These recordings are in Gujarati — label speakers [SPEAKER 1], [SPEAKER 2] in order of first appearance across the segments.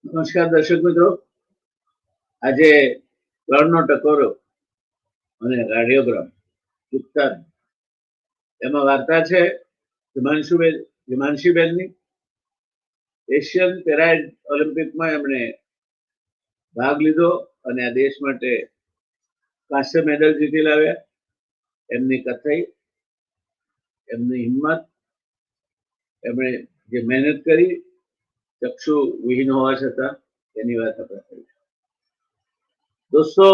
[SPEAKER 1] નમસ્કાર દર્શક મિત્રો, આજે ત્રણનો ટકોરો અને કાર્ડિયોગ્રામ ઉત્તર એમાં વાર્તા છે હિમાંશીબેનની. એશિયન પેરા ઓલિમ્પિકમાં એમણે ભાગ લીધો અને આ દેશ માટે કાંસ્ય મેડલ જીતી લાવ્યા. એમની કથાઈ, એમની હિંમત, એમણે જે મહેનત કરી ચક્ષુ વિહીન હોવા છતાં એની વાત આપણે કરીશું. દોસ્તો,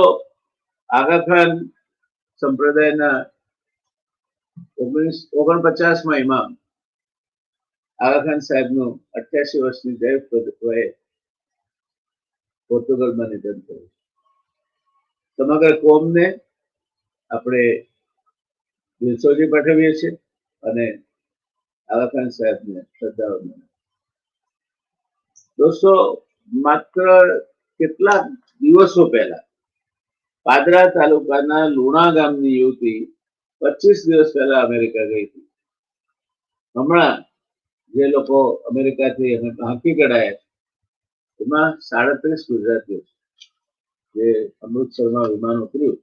[SPEAKER 1] આગા ખાન સંપ્રદાયના 49માં ઇમામ આગા ખાન સાહેબનું 88 વર્ષની જયે પોર્ટુગલમાં નિધન થયું. સમગ્ર કોમને આપણે દિલસોજી પાઠવીએ છીએ અને આગા ખાન સાહેબને શ્રદ્ધાઓ. દોસ્તો, માત્ર કેટલાક દિવસો પહેલા પાદરા તાલુકાના લુણા ગામની યુવતી 25 દિવસ પહેલા અમેરિકા ગઈ હતી. હમણાં જે લોકો અમેરિકાથી હાંકી કઢાયા એમાં 37 ગુજરાતીઓ, જે અમૃતસરમાં વિમાન ઉતર્યું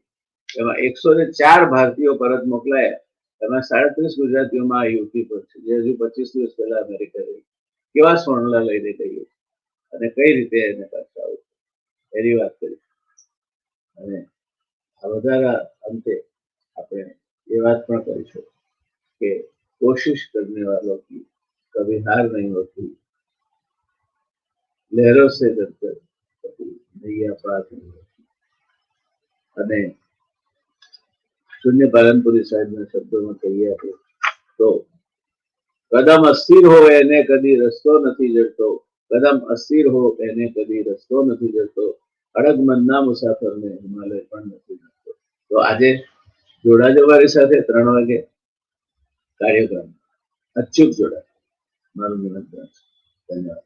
[SPEAKER 1] એમાં 104 ભારતીયો પરત મોકલાયા. એમાં 37 ગુજરાતીઓમાં આ યુવતી પર છે, જે હજુ 25 દિવસ પહેલા અમેરિકા ગઈ. કેવા સોનલા લઈને ગઈ અને કઈ રીતે એને પાછા આવું એની વાત કરી. અને આ વધારા અંતે આપણે એ વાત પણ કરીશું કે કોશિશ કરને વાलों की कभी हार नहीं होती, लहरों से डरकर कभी नैया पार नहीं होती. અને શૂન્ય પાલનપુરી સાહેબના શબ્દોમાં કહીએ આપણે તો, કદમ અસ્થિર હો એને કદી રસ્તો નથી જડતો, કદમ અસ્થિર હો એને કદી રસ્તો નથી જડતો, અડગ મનના મુસાફરને હિમાલય પણ નથી જડતો. તો આજે જોડાજો મારી સાથે 3 વાગે કાર્યક્રમ. અચૂક જોડાજો. મારું નિમંત્રણ છે. ધન્યવાદ.